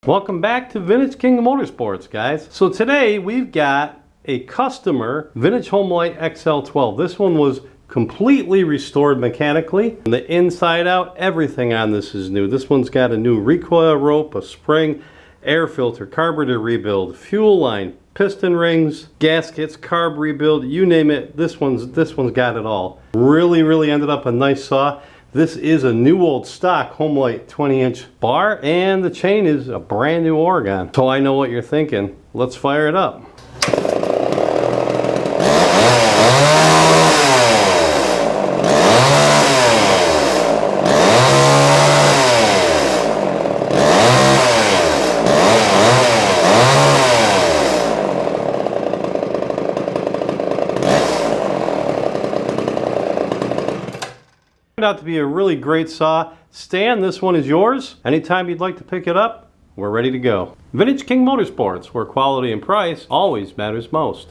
Welcome back to Vintage King Motorsports, guys. So today we've got a Custmoer Vintage Homelite XL-12. This one was completely restored mechanically. From the inside out, everything on this is new. This one's got a new recoil rope, a spring, air filter, carburetor rebuild, fuel line, piston rings, gaskets, carb rebuild, you name it. This one's got it all. Really ended up a nice saw. This is a new old stock Homelite 20-inch bar, and the chain is a brand new Oregon. So I know what you're thinking. Let's fire it up. Turned out to be a really great saw. Stan, this one is yours. Anytime you'd like to pick it up, we're ready to go. Vintage King Motorsports, where quality and price always matters most.